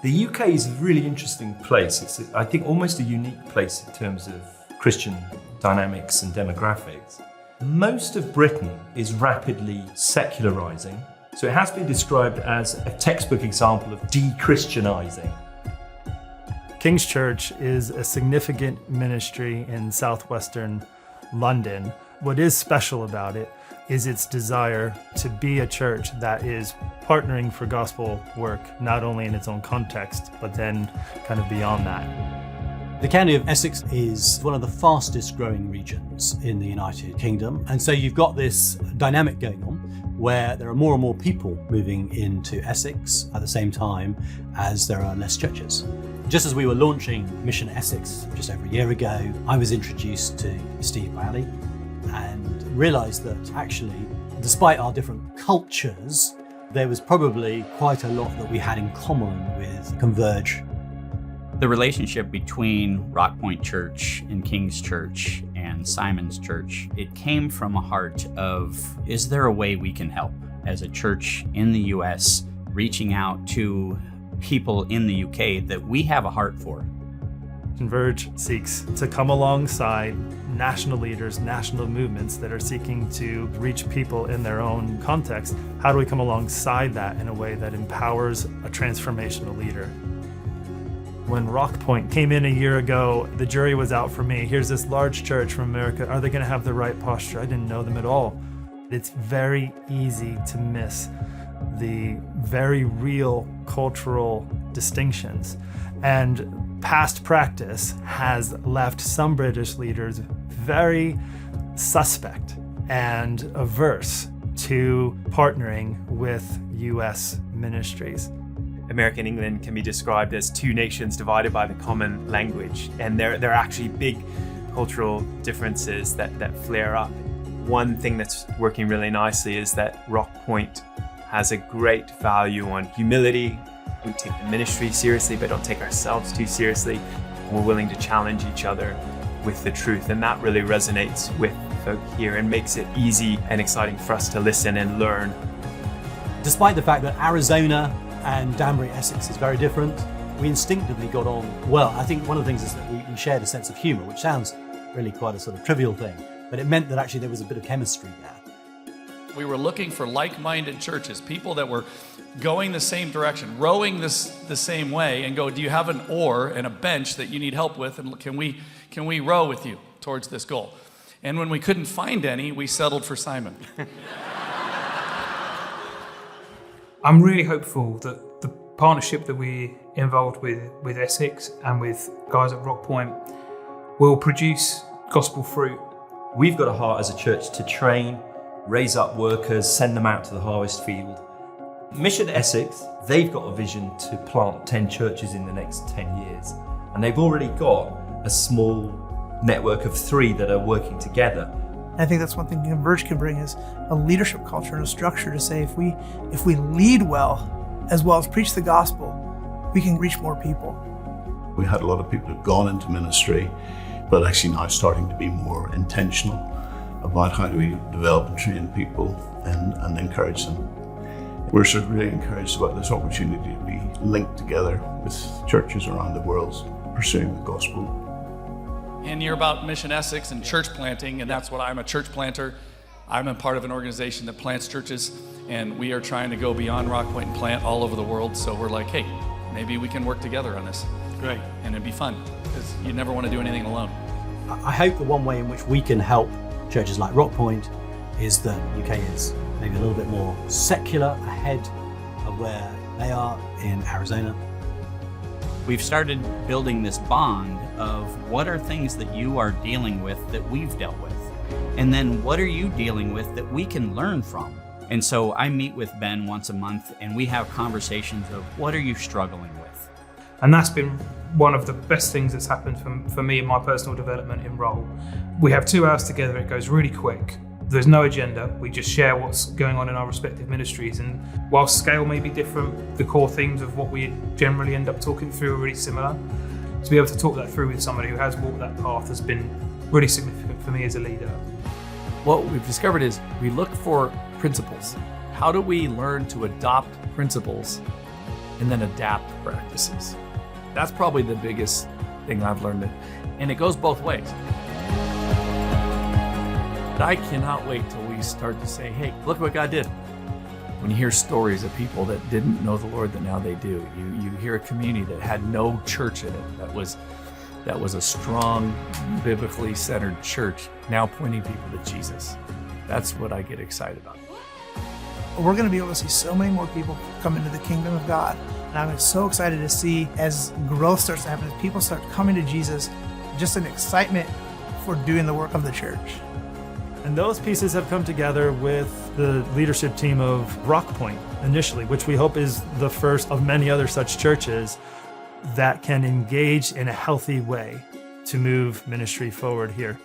The UK is a really interesting place. It's, I think, almost a unique place in terms of Christian dynamics and demographics. Most of Britain is rapidly secularizing, so it has been described as a textbook example of de-Christianizing. King's Church is a significant ministry in southwestern London. What is special about it is its desire to be a church that is partnering for gospel work, not only in its own context, but then kind of beyond that. The county of Essex is one of the fastest growing regions in the United Kingdom. And so you've got this dynamic going on where there are more and more people moving into Essex at the same time as there are less churches. Just as we were launching Mission Essex just over a year ago, I was introduced to Steve Bradley and realised that actually, despite our different cultures, there was probably quite a lot that we had in common with Converge. The relationship between Rock Point Church and King's Church and Simon's Church, it came from a heart of, is there a way we can help as a church in the US, reaching out to people in the UK that we have a heart for? Converge seeks to come alongside national leaders, national movements that are seeking to reach people in their own context. How do we come alongside that in a way that empowers a transformational leader? When Rock Point came in a year ago, the jury was out for me. Here's this large church from America. Are they going to have the right posture? I didn't know them at all. It's very easy to miss the very real cultural distinctions. And past practice has left some British leaders very suspect and averse to partnering with US ministries. America and England can be described as two nations divided by the common language, and there are actually big cultural differences that flare up. One thing that's working really nicely is that Rock Point has a great value on humility. We take the ministry seriously, but don't take ourselves too seriously. We're willing to challenge each other with the truth, and that really resonates with folk here and makes it easy and exciting for us to listen and learn. Despite the fact that Arizona and Danbury, Essex is very different, we instinctively got on well. I think one of the things is that we shared a sense of humour, which sounds really quite a sort of trivial thing, but it meant that actually there was a bit of chemistry there. We were looking for like-minded churches, people that were going the same direction, rowing this the same way, and go, do you have an oar and a bench that you need help with, and can we row with you towards this goal? And when we couldn't find any, we settled for Simon. I'm really hopeful that the partnership that we're involved with Essex and with guys at Rock Point will produce gospel fruit. We've got a heart as a church to train, raise up workers, send them out to the harvest field. Mission Essex, they've got a vision to plant 10 churches in the next 10 years. And they've already got a small network of 3 that are working together. I think that's one thing Converge can bring is a leadership culture and a structure to say if we lead well as preach the gospel, we can reach more people. We had a lot of people who've gone into ministry, but actually now starting to be more intentional about how do we develop and train people and encourage them. We're sort of really encouraged about this opportunity to be linked together with churches around the world pursuing the gospel. And you're about Mission Essex and church planting, and that's what I'm a church planter. I'm a part of an organization that plants churches, and we are trying to go beyond Rock Point and plant all over the world. So we're like, hey, maybe we can work together on this. Great. And it'd be fun, because you never want to do anything alone. I hope the one way in which we can help churches like Rock Point is that UK is maybe a little bit more secular ahead of where they are in Arizona. We've started building this bond of what are things that you are dealing with that we've dealt with, and then what are you dealing with that we can learn from. And so I meet with Ben once a month and we have conversations of what are you struggling with. And that's been one of the best things that's happened for me in my personal development in role. We have 2 hours together, it goes really quick. There's no agenda, we just share what's going on in our respective ministries, and while scale may be different, the core themes of what we generally end up talking through are really similar. To be able to talk that through with somebody who has walked that path has been really significant for me as a leader. What we've discovered is we look for principles. How do we learn to adopt principles and then adapt practices. That's probably the biggest thing I've learned. And it goes both ways. I cannot wait till we start to say, hey, look what God did. When you hear stories of people that didn't know the Lord that now they do, you hear a community that had no church in it, that was a strong, biblically centered church, now pointing people to Jesus. That's what I get excited about. We're going to be able to see so many more people come into the kingdom of God. And I'm so excited to see, as growth starts to happen, as people start coming to Jesus, just an excitement for doing the work of the church. And those pieces have come together with the leadership team of Rock Point initially, which we hope is the first of many other such churches that can engage in a healthy way to move ministry forward here.